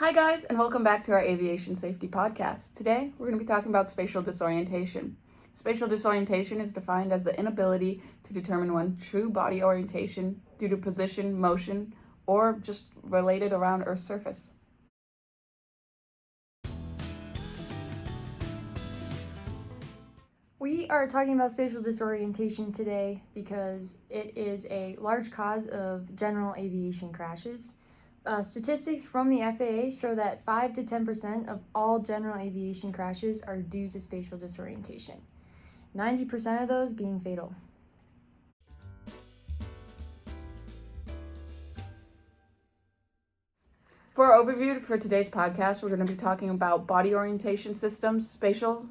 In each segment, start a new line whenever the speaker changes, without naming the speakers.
Hi guys, and welcome back to our Aviation Safety Podcast. Today, we're going to be talking about spatial disorientation. Spatial disorientation is defined as the inability to determine one's true body orientation due to position, motion, or just related around Earth's surface.
We are talking about spatial disorientation today because it is a large cause of general aviation crashes. Statistics from the FAA show that 5 to 10% of all general aviation crashes are due to spatial disorientation, 90% of those being fatal.
For our overview for today's podcast, we're going to be talking about body orientation systems, spatial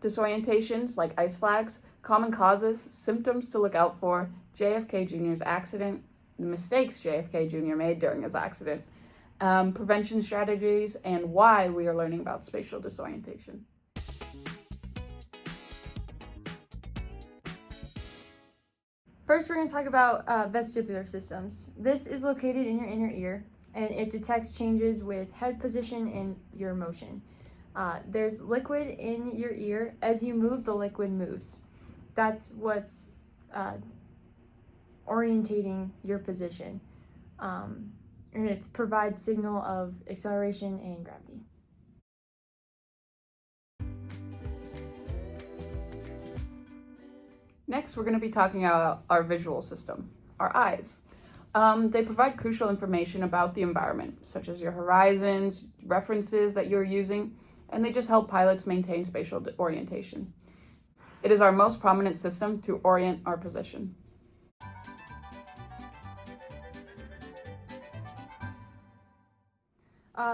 disorientations like ice flags, common causes, symptoms to look out for, JFK Jr.'s accident, the mistakes JFK Jr. made during his accident, prevention strategies, and why we are learning about spatial disorientation.
First, we're going to talk about vestibular systems. This is located in your inner ear, and it detects changes with head position and your motion. There's liquid in your ear. As you move, the liquid moves. That's what's orientating your position. And it provides signal of acceleration and gravity.
Next, we're going to be talking about our visual system, our eyes. They provide crucial information about the environment, such as your horizons, references that you're using, and they just help pilots maintain spatial orientation. It is our most prominent system to orient our position.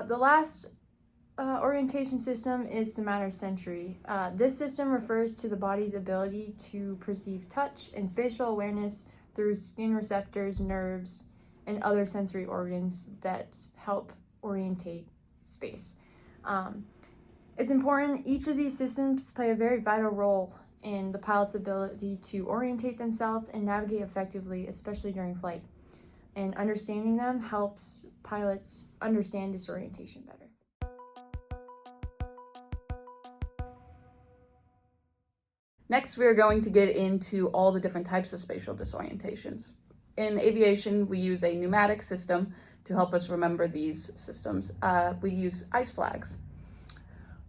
The last orientation system is somatosensory. This system refers to the body's ability to perceive touch and spatial awareness through skin receptors, nerves, and other sensory organs that help orientate space. It's important, each of these systems play a very vital role in the pilot's ability to orientate themselves and navigate effectively, especially during flight. And understanding them helps pilots understand disorientation better.
Next, we are going to get into all the different types of spatial disorientations. In aviation, we use a pneumatic system to help us remember these systems. We use ice flags.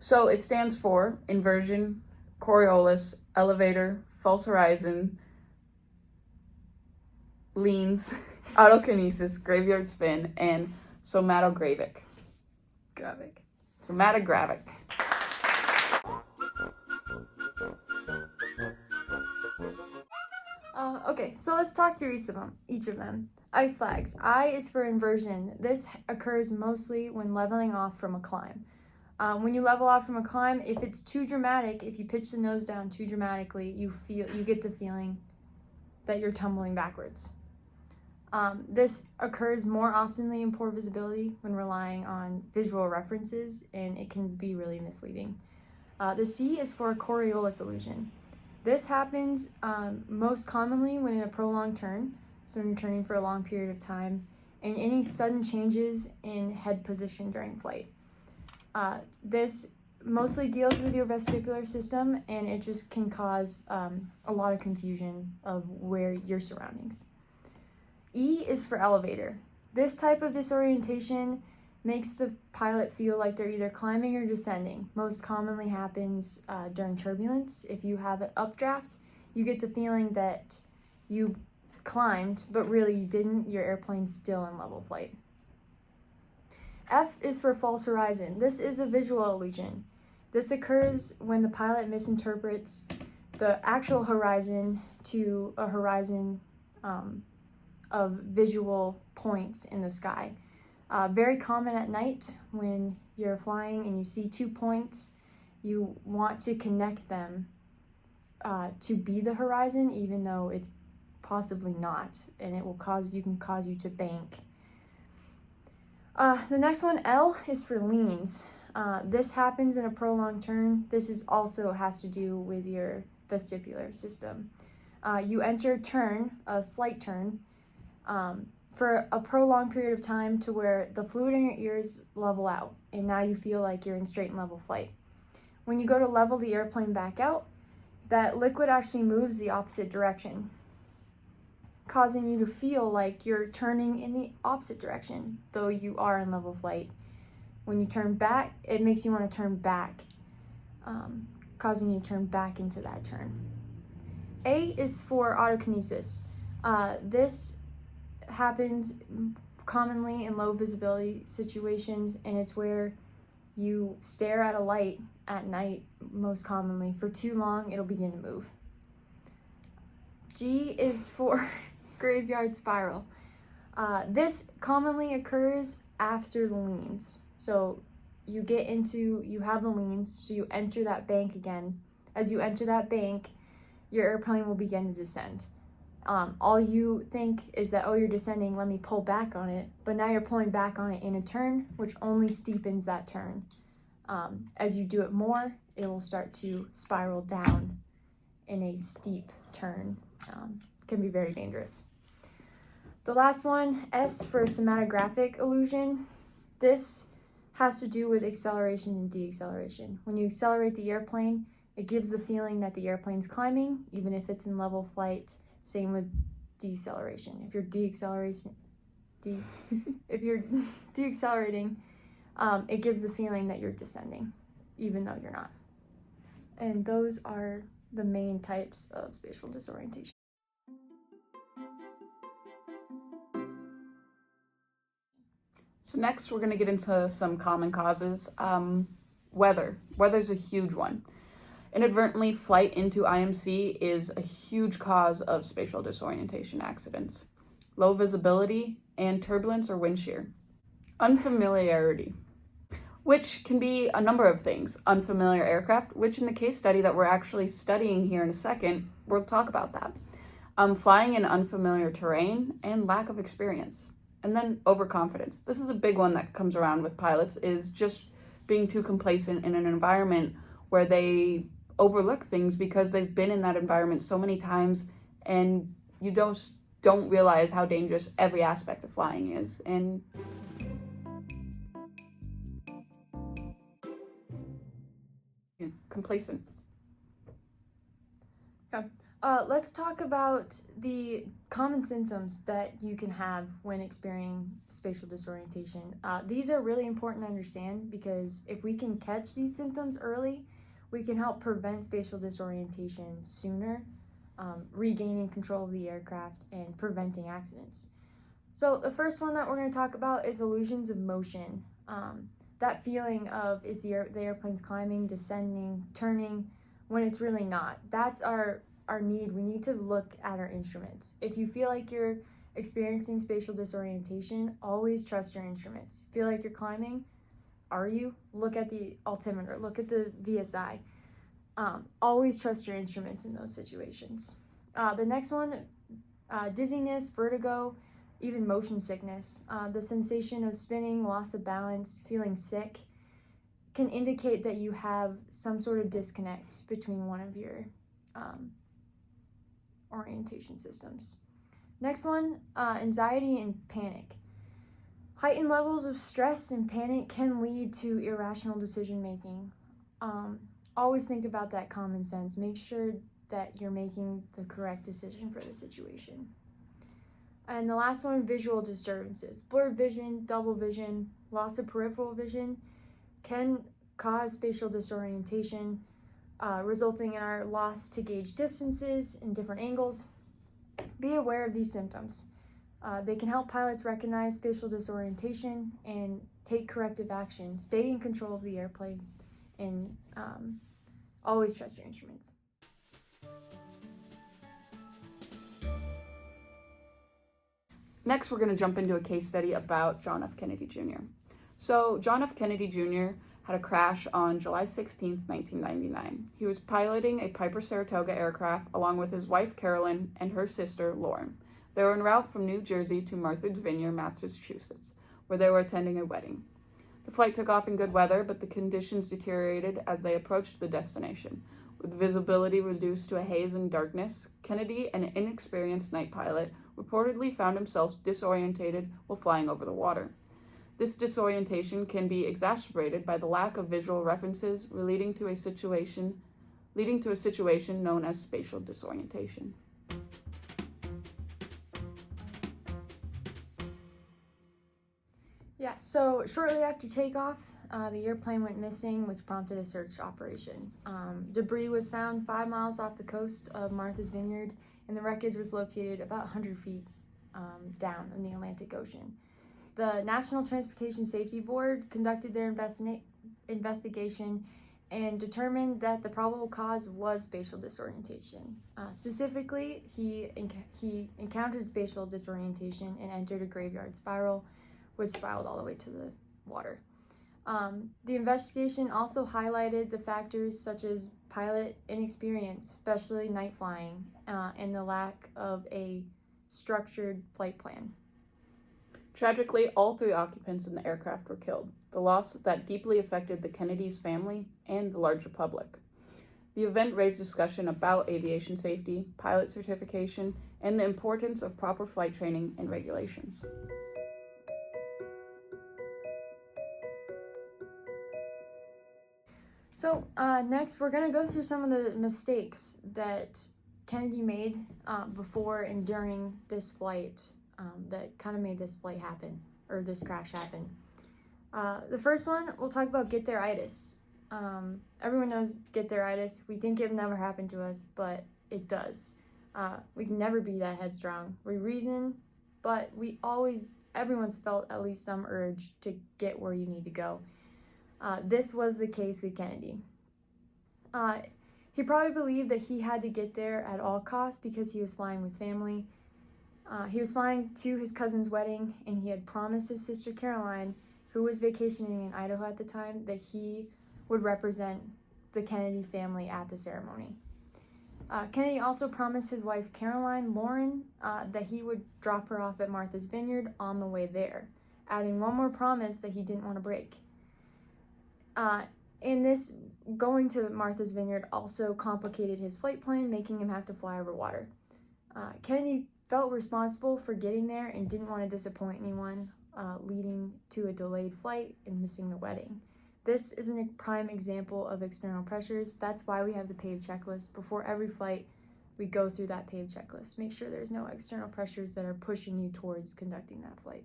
So it stands for inversion, Coriolis, elevator, false horizon, leans, autokinesis, graveyard spin, and somatogravic. Somatogravic.
Okay, so let's talk through each of them. Ice flags. I is for inversion. This occurs mostly when leveling off from a climb. When you level off from a climb, if it's too dramatic, if you pitch the nose down too dramatically, you get the feeling that you're tumbling backwards. This occurs more oftenly in poor visibility when relying on visual references, and it can be really misleading. The C is for Coriolis illusion. This happens most commonly when in a prolonged turn, so when you're turning for a long period of time, and any sudden changes in head position during flight. This mostly deals with your vestibular system, and it just can cause a lot of confusion of where your surroundings. E is for elevator. This type of disorientation makes the pilot feel like they're either climbing or descending. Most commonly happens during turbulence. If you have an updraft, you get the feeling that you climbed, but really you didn't. Your airplane's still in level flight. F is for false horizon. This is a visual illusion. This occurs when the pilot misinterprets the actual horizon to a horizon of visual points in the sky. Very common at night when you're flying and you see 2 points, you want to connect them to be the horizon, even though it's possibly not, and it will cause you to bank. The next one, L, is for leans. This happens in a prolonged turn. This also has to do with your vestibular system. You enter turn, a slight turn, for a prolonged period of time to where the fluid in your ears level out, and now you feel like you're in straight and level flight. When you go to level the airplane back out, that liquid actually moves the opposite direction, causing you to feel like you're turning in the opposite direction, though you are in level flight. When you turn back, it makes you want to turn back, causing you to turn back into that turn. A is for autokinesis. This happens commonly in low visibility situations, and it's where you stare at a light at night, most commonly. For too long, it'll begin to move. G is for graveyard spiral. This commonly occurs after the leans. So you have the leans, so you enter that bank again. As you enter that bank, your airplane will begin to descend. All you think is that, oh, you're descending, let me pull back on it. But now you're pulling back on it in a turn, which only steepens that turn. As you do it more, it will start to spiral down in a steep turn. Can be very dangerous. The last one, S for somatographic illusion. This has to do with acceleration and deacceleration. When you accelerate the airplane, it gives the feeling that the airplane's climbing, even if it's in level flight. Same with deceleration. If you're deaccelerating, it gives the feeling that you're descending, even though you're not. And those are the main types of spatial disorientation.
So next, we're going to get into some common causes. Weather. Weather's a huge one. Inadvertently, flight into IMC is a huge cause of spatial disorientation accidents. Low visibility and turbulence or wind shear. Unfamiliarity, which can be a number of things. Unfamiliar aircraft, which in the case study that we're actually studying here in a second, we'll talk about that. Flying in unfamiliar terrain and lack of experience. And then overconfidence. This is a big one that comes around with pilots, is just being too complacent in an environment where they overlook things because they've been in that environment so many times, and you don't realize how dangerous every aspect of flying is. And complacent.
Okay. Let's talk about the common symptoms that you can have when experiencing spatial disorientation. These are really important to understand because if we can catch these symptoms early, we can help prevent spatial disorientation sooner, regaining control of the aircraft and preventing accidents. So the first one that we're going to talk about is illusions of motion. That feeling of, is the airplane's climbing, descending, turning, when it's really not. That's our need. We need to look at our instruments. If you feel like you're experiencing spatial disorientation, always trust your instruments. Feel like you're climbing? Are you? Look at the altimeter, look at the VSI. Always trust your instruments in those situations. The next one, dizziness, vertigo, even motion sickness. The sensation of spinning, loss of balance, feeling sick can indicate that you have some sort of disconnect between one of your orientation systems. Next one, anxiety and panic. Heightened levels of stress and panic can lead to irrational decision making. Always think about that common sense. Make sure that you're making the correct decision for the situation. And the last one, visual disturbances. Blurred vision, double vision, loss of peripheral vision can cause spatial disorientation, resulting in our loss to gauge distances in different angles. Be aware of these symptoms. They can help pilots recognize spatial disorientation and take corrective action. Stay in control of the airplane and always trust your instruments.
Next, we're going to jump into a case study about John F. Kennedy Jr. So John F. Kennedy Jr. had a crash on July 16th, 1999. He was piloting a Piper Saratoga aircraft along with his wife, Carolyn, and her sister, Lauren. They were en route from New Jersey to Martha's Vineyard, Massachusetts, where they were attending a wedding. The flight took off in good weather, but the conditions deteriorated as they approached the destination. With visibility reduced to a haze and darkness, Kennedy, an inexperienced night pilot, reportedly found himself disorientated while flying over the water. This disorientation can be exacerbated by the lack of visual references leading to a situation known as spatial disorientation.
Yeah, so shortly after takeoff, the airplane went missing, which prompted a search operation. Debris was found 5 miles off the coast of Martha's Vineyard, and the wreckage was located about 100 feet down in the Atlantic Ocean. The National Transportation Safety Board conducted their investigation and determined that the probable cause was spatial disorientation. Specifically, he encountered spatial disorientation and entered a graveyard spiral, which spiraled all the way to the water. The investigation also highlighted the factors such as pilot inexperience, especially night flying, and the lack of a structured flight plan.
Tragically, all 3 occupants in the aircraft were killed, the loss that deeply affected the Kennedys' family and the larger public. The event raised discussion about aviation safety, pilot certification, and the importance of proper flight training and regulations.
So next, we're going to go through some of the mistakes that Kennedy made before and during this flight that kind of made this flight happen, or this crash happen. The first one, we'll talk about get there-itis. Everyone knows get there-itis. We think it never happened to us, but it does. We can never be that headstrong. We reason, but everyone's felt at least some urge to get where you need to go. This was the case with Kennedy. He probably believed that he had to get there at all costs because he was flying with family. He was flying to his cousin's wedding, and he had promised his sister Caroline, who was vacationing in Idaho at the time, that he would represent the Kennedy family at the ceremony. Kennedy also promised his wife Caroline Lauren that he would drop her off at Martha's Vineyard on the way there, adding one more promise that he didn't want to break. And this going to Martha's Vineyard also complicated his flight plan, making him have to fly over water. Kennedy felt responsible for getting there and didn't want to disappoint anyone, leading to a delayed flight and missing the wedding. This is a prime example of external pressures. That's why we have the PAVE checklist. Before every flight, we go through that PAVE checklist. Make sure there's no external pressures that are pushing you towards conducting that flight.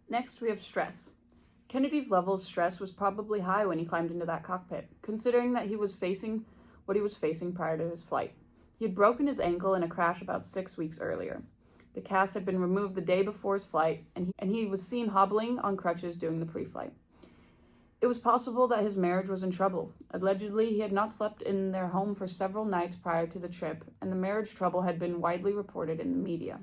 Next, we have stress. Kennedy's level of stress was probably high when he climbed into that cockpit, considering that he was facing what he was facing prior to his flight. He had broken his ankle in a crash about 6 weeks earlier. The cast had been removed the day before his flight, and he was seen hobbling on crutches during the pre-flight. It was possible that his marriage was in trouble. Allegedly, he had not slept in their home for several nights prior to the trip, and the marriage trouble had been widely reported in the media.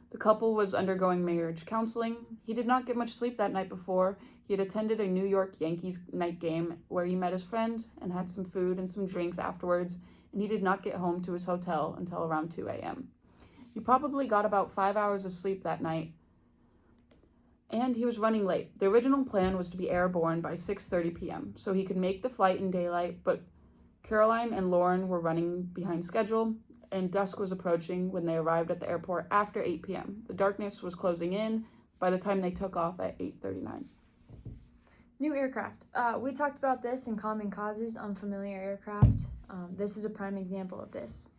The couple was undergoing marriage counseling. He did not get much sleep that night before. He had attended a New York Yankees night game where he met his friends and had some food and some drinks afterwards, and he did not get home to his hotel until around 2 a.m. He probably got about 5 hours of sleep that night, and he was running late. The original plan was to be airborne by 6:30 p.m. so he could make the flight in daylight, but Caroline and Lauren were running behind schedule, and dusk was approaching when they arrived at the airport after 8 p.m. The darkness was closing in by the time they took off at 8:39.
New aircraft. We talked about this in Common Causes, Unfamiliar Aircraft. This is a prime example of this.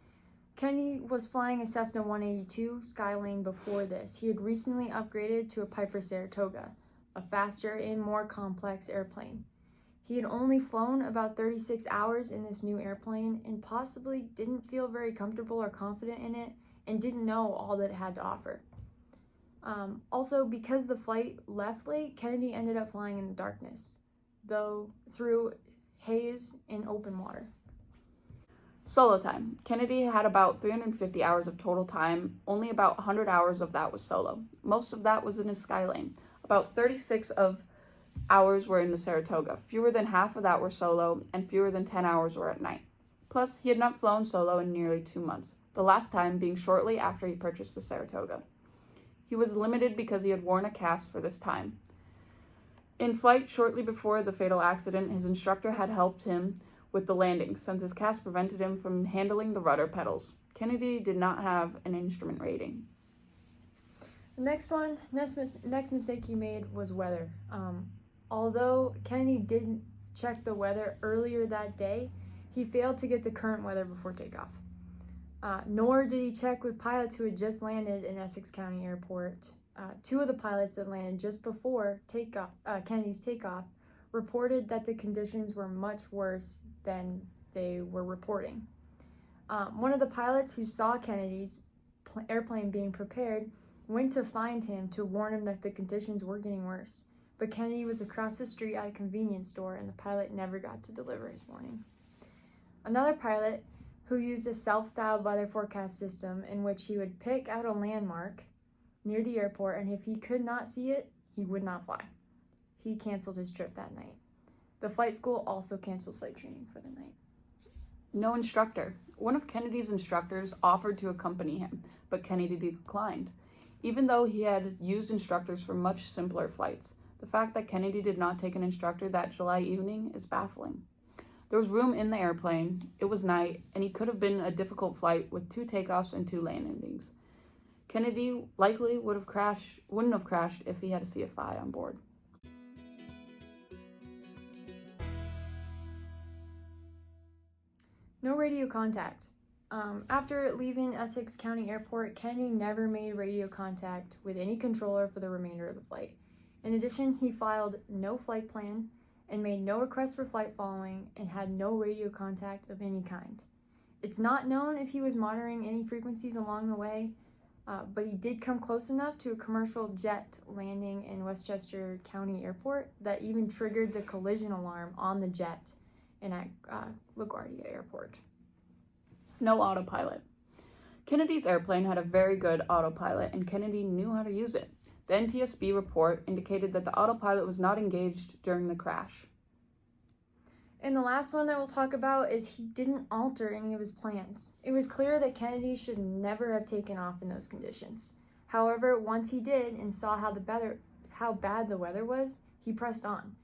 Kennedy was flying a Cessna 182 Skylane before this. He had recently upgraded to a Piper Saratoga, a faster and more complex airplane. He had only flown about 36 hours in this new airplane and possibly didn't feel very comfortable or confident in it and didn't know all that it had to offer. Also, because the flight left late, Kennedy ended up flying in the darkness, though through haze and open water.
Solo time. Kennedy had about 350 hours of total time. Only about 100 hours of that was solo. Most of that was in his Skylane. About 36 of hours were in the Saratoga. Fewer than half of that were solo, and fewer than 10 hours were at night. Plus, he had not flown solo in nearly 2 months, the last time being shortly after he purchased the Saratoga. He was limited because he had worn a cast for this time. In flight, shortly before the fatal accident, his instructor had helped him with the landing, since his cast prevented him from handling the rudder pedals. Kennedy did not have an instrument rating.
The next mistake he made was weather. Although Kennedy didn't check the weather earlier that day, he failed to get the current weather before takeoff. Nor did he check with pilots who had just landed in Essex County Airport. Two of the pilots that landed just before Kennedy's takeoff reported that the conditions were much worse than they were reporting. One of the pilots who saw Kennedy's airplane being prepared went to find him to warn him that the conditions were getting worse. But Kennedy was across the street at a convenience store, and the pilot never got to deliver his warning. Another pilot who used a self-styled weather forecast system in which he would pick out a landmark near the airport, and if he could not see it, he would not fly. He canceled his trip that night. The flight school also canceled flight training for the night.
No instructor. One of Kennedy's instructors offered to accompany him, but Kennedy declined. Even though he had used instructors for much simpler flights, the fact that Kennedy did not take an instructor that July evening is baffling. There was room in the airplane, it was night, and he could have been a difficult flight with 2 takeoffs and 2 landings. Kennedy likely wouldn't have crashed if he had a CFI on board.
No radio contact. After leaving Essex County Airport, Kennedy never made radio contact with any controller for the remainder of the flight. In addition, he filed no flight plan and made no request for flight following and had no radio contact of any kind. It's not known if he was monitoring any frequencies along the way, but he did come close enough to a commercial jet landing in Westchester County Airport that even triggered the collision alarm on the jet and at LaGuardia Airport.
No autopilot. Kennedy's airplane had a very good autopilot, and Kennedy knew how to use it. The NTSB report indicated that the autopilot was not engaged during the crash.
And the last one that we'll talk about is he didn't alter any of his plans. It was clear that Kennedy should never have taken off in those conditions. However, once he did and saw how bad the weather was, he pressed on.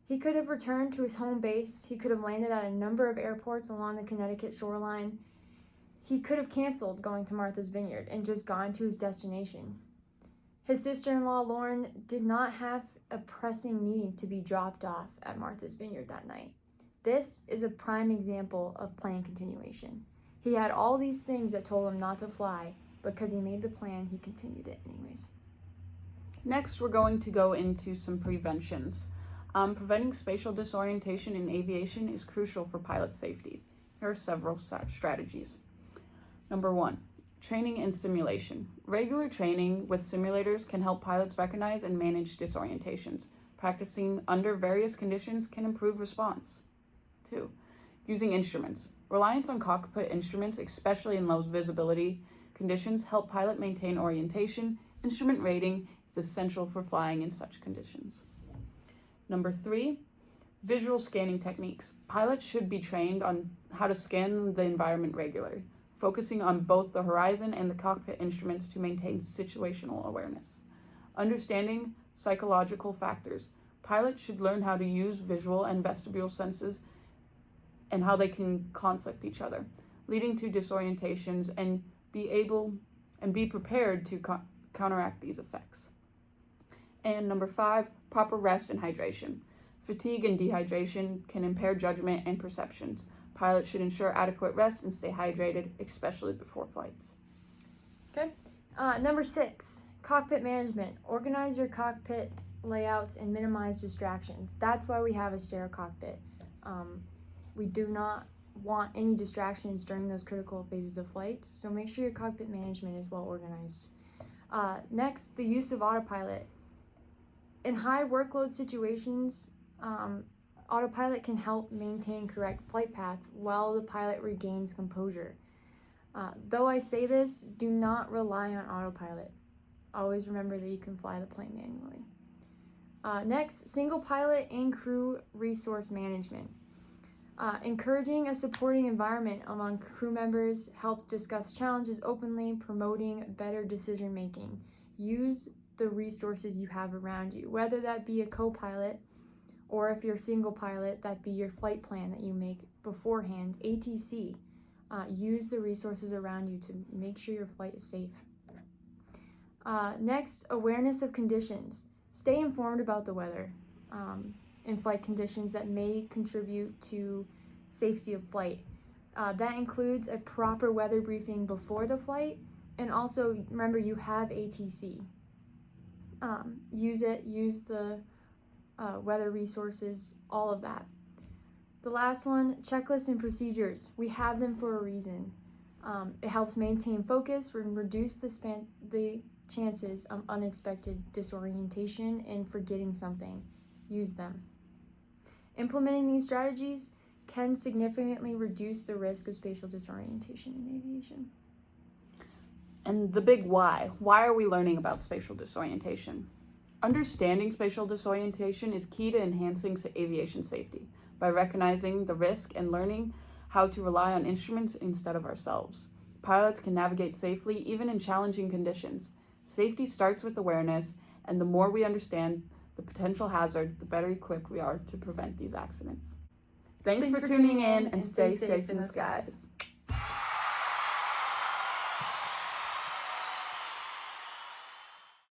He could have returned to his home base. He could have landed at a number of airports along the Connecticut shoreline. He could have canceled going to Martha's Vineyard and just gone to his destination. His sister-in-law, Lauren, did not have a pressing need to be dropped off at Martha's Vineyard that night. This is a prime example of plan continuation. He had all these things that told him not to fly, but because he made the plan, he continued it anyways.
Next, we're going to go into some preventions. Preventing spatial disorientation in aviation is crucial for pilot safety. Here are several strategies. Number 1, training and simulation. Regular training with simulators can help pilots recognize and manage disorientations. Practicing under various conditions can improve response. 2, using instruments. Reliance on cockpit instruments, especially in low visibility conditions, help pilot maintain orientation. Instrument rating is essential for flying in such conditions. Number 3, visual scanning techniques. Pilots should be trained on how to scan the environment regularly, focusing on both the horizon and the cockpit instruments to maintain situational awareness. Understanding psychological factors. Pilots should learn how to use visual and vestibular senses and how they can conflict each other, leading to disorientations, and be prepared to counteract these effects. And number 5, proper rest and hydration. Fatigue and dehydration can impair judgment and perceptions. Pilots should ensure adequate rest and stay hydrated, especially before flights.
Okay. Number 6, cockpit management. Organize your cockpit layouts and minimize distractions. That's why we have a stereo cockpit. We do not want any distractions during those critical phases of flight, so make sure your cockpit management is well organized. Next, the use of autopilot. In high workload situations, autopilot can help maintain correct flight path while the pilot regains composure. Though I say this, do not rely on autopilot. Always remember that you can fly the plane manually. Next, single pilot and crew resource management. Encouraging a supporting environment among crew members helps discuss challenges openly, promoting better decision making. Use the resources you have around you, whether that be a co-pilot or if you're a single pilot, that be your flight plan that you make beforehand, ATC. Use the resources around you to make sure your flight is safe. Next, awareness of conditions. Stay informed about the weather and flight conditions that may contribute to safety of flight. That includes a proper weather briefing before the flight, and also remember you have ATC. Use it, use the weather resources, all of that. The last one, checklists and procedures. We have them for a reason. It helps maintain focus and reduce the chances of unexpected disorientation and forgetting something. Use them. Implementing these strategies can significantly reduce the risk of spatial disorientation in aviation.
And the big why. Why are we learning about spatial disorientation? Understanding spatial disorientation is key to enhancing aviation safety by recognizing the risk and learning how to rely on instruments instead of ourselves. Pilots can navigate safely even in challenging conditions. Safety starts with awareness, and the more we understand the potential hazard, the better equipped we are to prevent these accidents. Thanks for tuning in, and stay safe in the skies.